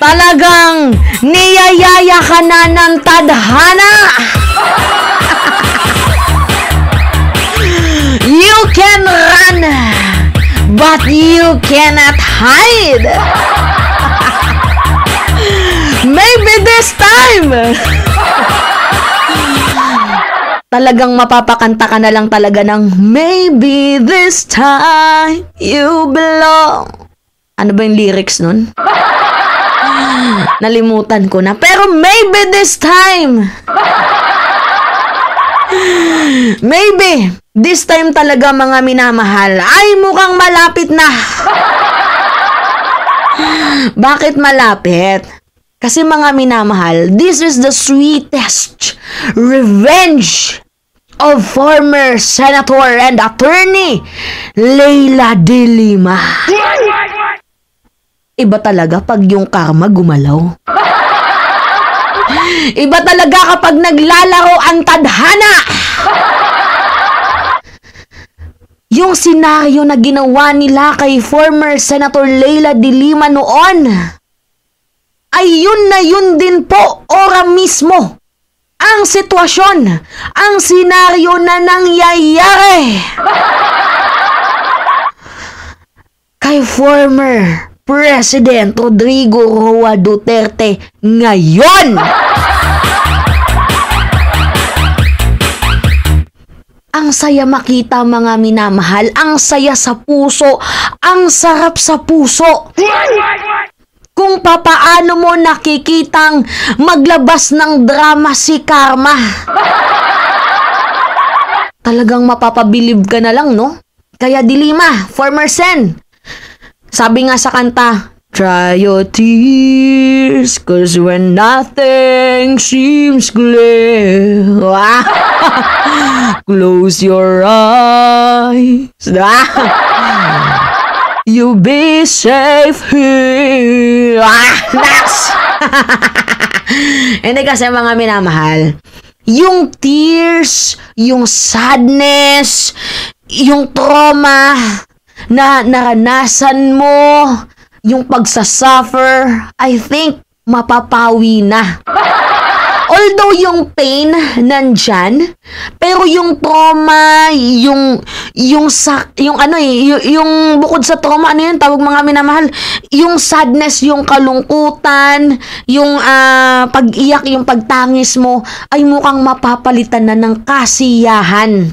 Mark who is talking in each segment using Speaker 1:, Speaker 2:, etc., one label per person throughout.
Speaker 1: Talagang niyayaya ka na ng tadhana. You can run, but you cannot hide. Maybe this time. Talagang mapapakanta ka na lang talaga ng maybe this time you belong. Ano ba yung lyrics nun? Nalimutan ko na. Pero maybe this time. Maybe this time talaga, mga minamahal, ay mukhang malapit na. Bakit malapit? Kasi mga minamahal, this is the sweetest revenge of former Senator and Attorney Leila de Lima. Iba talaga pag yung karma gumalaw. Iba talaga kapag naglalaro ang tadhana. Yung senaryo na ginawa nila kay former Senator Leila de Lima noon, ay yun na yun din po ora mismo ang sitwasyon, ang senaryo na nangyayari kay former President Rodrigo Roa Duterte ngayon. Ang saya makita, mga minamahal, ang saya sa puso, ang sarap sa puso. Kung papaano mo nakikitang maglabas ng drama si Karma. Talagang mapapabilib ka na lang, no? Kaya de Lima, former Sen, sabi nga sa kanta, dry your tears, cause when nothing seems clear, close your eyes, you be safe here. Next! Hindi kasi, mga minamahal, yung tears, yung sadness, yung trauma na naranasan mo, yung pagsasuffer, I think mapapawi na. Although yung pain nandyan, pero yung trauma, yung bukod sa trauma, ano yun, tawag, mga minamahal, yung sadness, yung kalungkutan, yung pag-iyak, yung pagtangis mo, ay mukhang mapapalitan na ng kasiyahan.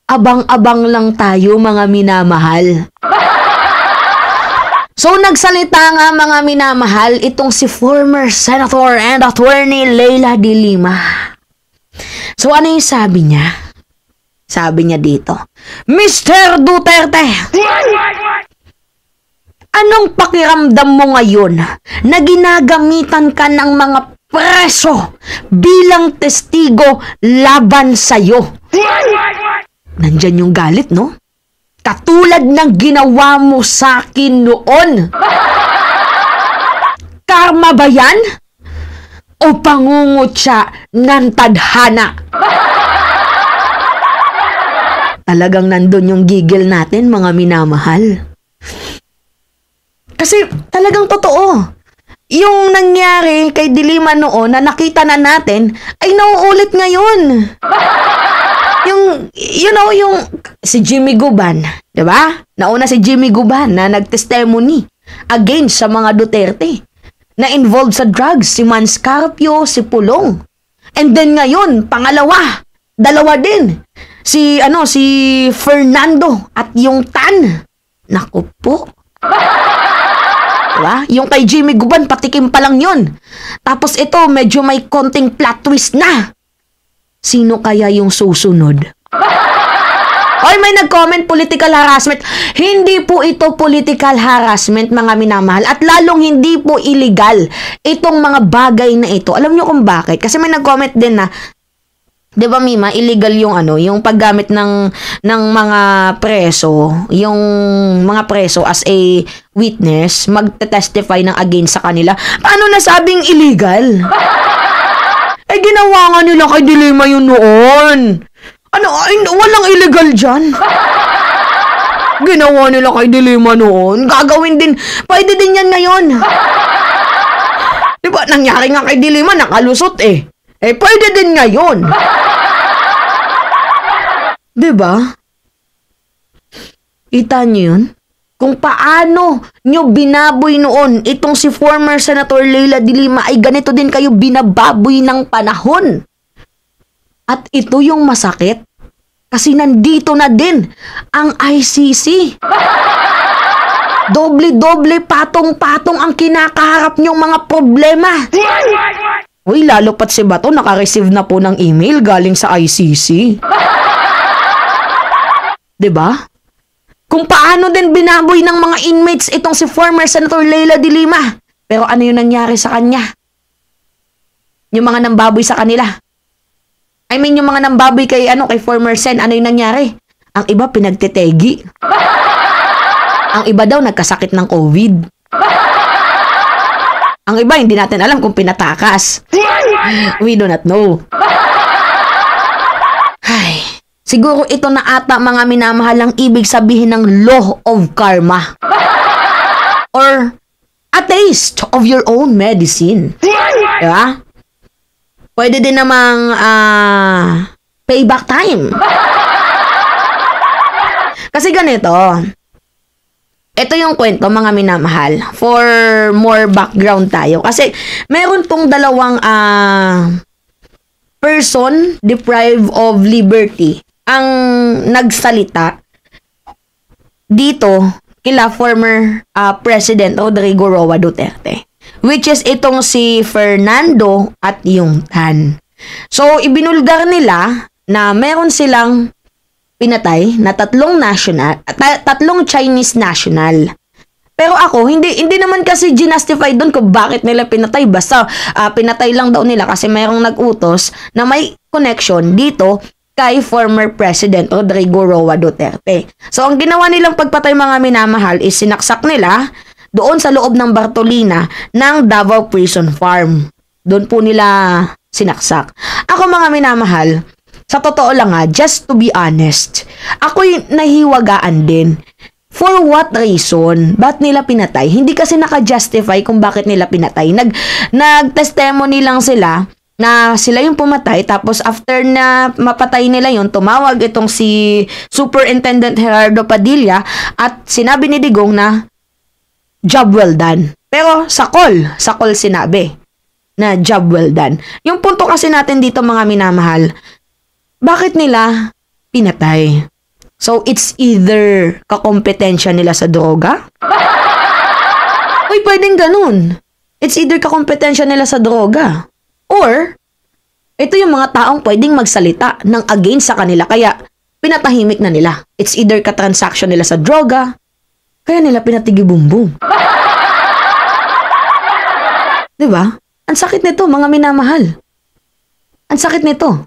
Speaker 1: Abang-abang lang tayo, mga minamahal. So, nagsalita nga, mga minamahal, itong si former Senator and Attorney Leila de Lima. So, ano yung sabi niya? Sabi niya dito, Mr. Duterte, anong pakiramdam mo ngayon na ginagamitan ka ng mga preso bilang testigo laban sa'yo? Nandyan yung galit, no? Katulad ng ginawa mo sa akin noon. Karma ba yan? O pangungutya ng tadhana? Talagang nandun yung gigil natin, mga minamahal. Kasi talagang totoo. Yung nangyari kay de Lima noon na nakita na natin ay nauulit ngayon. Yung si Jimmy Guban, di ba? Nauna si Jimmy Guban na nagtestimony against sa mga Duterte na involved sa drugs, si Mans Carpio, si Pulong. And then ngayon, dalawa din. Si Fernando at yung Tan. Naku po. Diba? Yung kay Jimmy Guban, patikim pa lang yun. Tapos ito, medyo may konting plot twist na. Sino kaya yung susunod? Oy, may nag-comment, political harassment. Hindi po ito political harassment, mga minamahal. At lalong hindi po illegal itong mga bagay na ito. Alam nyo kung bakit? Kasi may nag-comment din na, di ba, Mima, illegal yung yung paggamit ng mga preso, yung mga preso as a witness, magte-testify ng against sa kanila. Paano nasabing illegal? Eh, ginawa nga nila kay de Lima yun noon. Walang illegal dyan. Ginawa nila kay Dilima noon. Gagawin din. Pwede din yan ngayon. Diba, nangyari nga kay Dilima, nakalusot eh. Pwede din ngayon. Diba? Kita niyo yun? Kung paano nyo binaboy noon itong si former Senator Leila de Lima ay ganito din kayo binababoy ng panahon. At ito yung masakit. Kasi nandito na din ang ICC. Doble-doble, patong-patong ang kinakaharap niyong mga problema. Uy, lalo pat si Bato naka-receive na po ng email galing sa ICC. Diba? Kung paano din binaboy ng mga inmates itong si former Senator Leila de Lima. Pero ano yung nangyari sa kanya? Yung mga nambaboy sa kanila. I mean, yung mga nambaboy kay former Sen, ano yung nangyari? Ang iba pinagtetegi. Ang iba daw nagkasakit ng COVID. Ang iba hindi natin alam kung pinatakas. We do not know. Ay, siguro ito na ata mga minamahal ang ibig sabihin ng law of karma. Or a taste of your own medicine. Diba? Pwede din namang payback time. Kasi ganito, ito yung kwento mga minamahal. For more background tayo. Kasi meron tong dalawang person deprived of liberty ang nagsalita dito kila former President Rodrigo Roa Duterte. Which is itong si Fernando at yung Tan. So, ibinulgar nila na meron silang pinatay na tatlong Chinese national. Pero ako, hindi naman kasi ginustify doon kung bakit nila pinatay. Basta, pinatay lang daw nila kasi mayroong nag-utos na may connection dito kay former President Rodrigo Roa Duterte. So, ang ginawa nilang pagpatay mga minamahal is sinaksak nila doon sa loob ng Bartolina ng Davao Prison Farm. Doon po nila sinaksak. Ako mga minamahal, sa totoo lang just to be honest, ako'y nahiwagaan din. For what reason? Ba't nila pinatay? Hindi kasi naka-justify kung bakit nila pinatay. Nag-testimony lang sila na sila yung pumatay, tapos after na mapatay nila yun, tumawag itong si Superintendent Gerardo Padilla at sinabi ni Digong na job well done. Pero sa call sinabi na job well done. Yung punto kasi natin dito mga minamahal, bakit nila pinatay? So it's either kakompetensya nila sa droga? Uy, pwedeng ganun. It's either kakompetensya nila sa droga. Or, ito yung mga taong pwedeng magsalita ng against sa kanila kaya pinatahimik na nila. It's either katransaction nila sa droga, kaya nila pinatigi-bumbong. Diba? Ang sakit nito, mga minamahal. Ang sakit nito.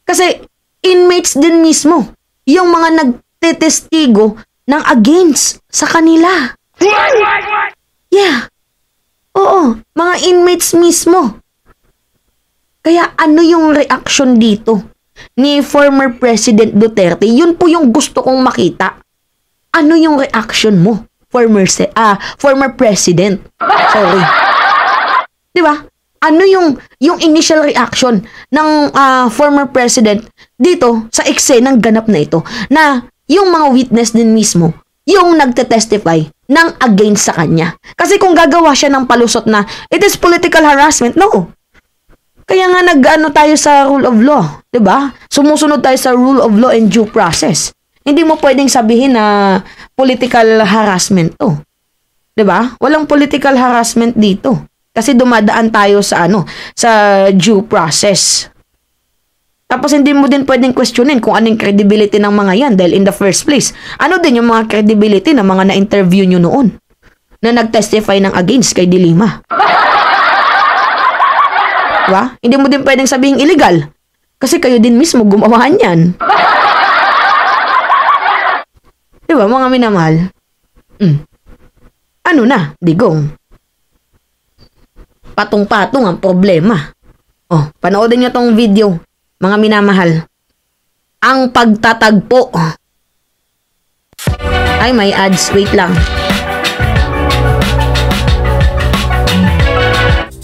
Speaker 1: Kasi, inmates din mismo, yung mga nagtetestigo ng against sa kanila. Yeah. Oo, mga inmates mismo. Kaya ano yung reaction dito ni former President Duterte? Yun po yung gusto kong makita. Ano yung reaction mo, former president? Sorry. 'Di ba? Ano yung initial reaction ng former president dito sa eksenang ganap na ito na yung mga witness din mismo yung nagte-testify ng against sa kanya. Kasi kung gagawa siya ng palusot na it is political harassment, no. Kaya nga nag-ano tayo sa rule of law, 'di ba? Sumusunod tayo sa rule of law and due process. Hindi mo pwedeng sabihin na political harassment to. 'Di ba? Walang political harassment dito. Kasi dumadaan tayo sa sa due process. Tapos hindi mo din pwedeng questionin kung anong credibility ng mga yan dahil in the first place, ano din yung mga credibility ng mga na-interview nyo noon na nag-testify ng against kay Dilima. Diba? Hindi mo din pwedeng sabihing illegal kasi kayo din mismo gumawa niyan. Diba, mga minamahal? Ano na, Digong? Patong-patong ang problema. Oh, panoodin nyo tong video, mga minamahal. Ang pagtatagpo. Ay, may ads. Wait lang.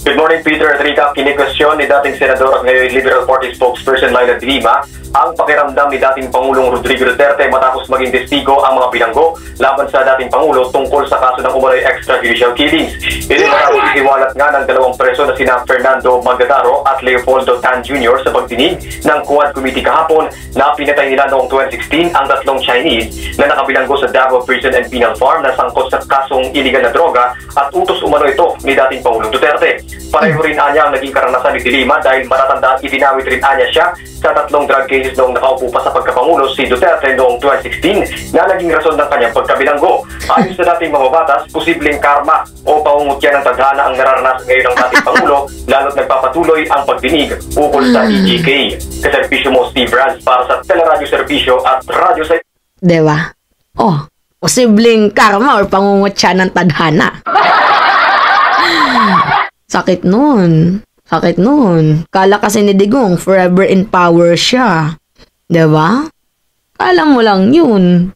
Speaker 2: Good morning, Peter at Rita. Kini-question ni dating Senador at ngayon Liberal Party spokesperson Laila de Lima ang pakiramdam ni dating Pangulong Rodrigo Duterte matapos maging testigo ang mga bilanggo laban sa dating Pangulo tungkol sa kaso ng umano'y extrajudicial killings. Ito matapos isiwalat nga ng dalawang preso na sina Fernando Magadaro at Leopoldo Tan Jr. sa pagdinig ng Quad Committee kahapon na pinatay nila noong 2016 ang tatlong Chinese na nakabilanggo sa Davao Prison and Penal Farm na sangkot sa kasong iligal na droga at utos umano ito ni dating Pangulong Duterte. Pareho rin anya ang naging karanasan ni de Lima dahil matatandaan ibinawit rin anya siya sa tatlong drug cases noong nakaupo pa sa pagkapangulo si Duterte noong 2016 na naging rason ng kanyang pagkabilanggo. Ayon sa dating mamabatas, posibleng karma o pangungutya ng tadhana ang nararanasan ngayon ng dating Pangulo lalo't nagpapatuloy ang pagdinig ukol sa EJK. Kaservisyo mo Steve Ranz para sa Teleradyo Servisyo at Radyo sa...
Speaker 1: Diba? Oh, posibleng karma or pangungutya ng tadhana. Sakit nun. Sakit nun. Kala kasi ni Digong, forever in power siya. Diba? Kala mo lang yun.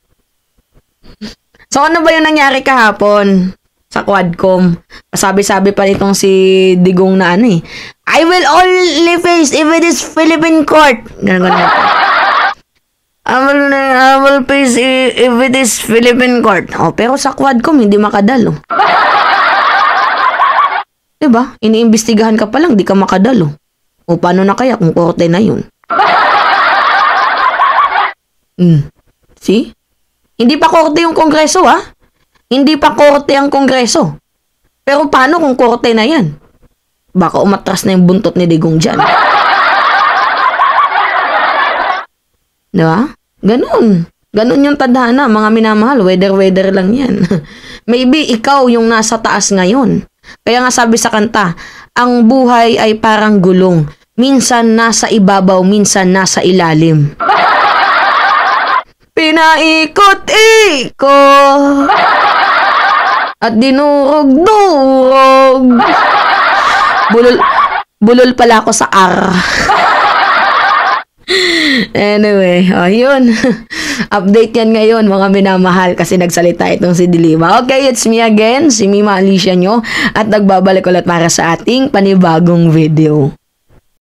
Speaker 1: So, ano ba yung nangyari kahapon sa Quadcom? Sabi-sabi pa nitong si Digong na ano eh. I will only face if it is Philippine court. Ganun. I will face if it is Philippine court. Oh, pero sa Quadcom, hindi makadalo. Diba? Iniimbestigahan ka pa lang, di ka makadalo. O paano na kaya kung korte na yun? See? Hindi pa korte yung kongreso, ha? Hindi pa korte ang kongreso. Pero paano kung korte na yan? Baka umatras na yung buntot ni Digong dyan. Diba? Ganun. Ganun yung tadhana, mga minamahal. Weather lang yan. Maybe ikaw yung nasa taas ngayon. Kaya nga sabi sa kanta, ang buhay ay parang gulong. Minsan nasa ibabaw, minsan nasa ilalim. Pinaikot-ikot at dinurog-durog. Bulol pala ako sa R. Anyway, yun. Update yan ngayon, mga minamahal, kasi nagsalita itong si de Lima. Okay, it's me again, si Mima Alicia nyo, at nagbabalik ulit para sa ating panibagong video.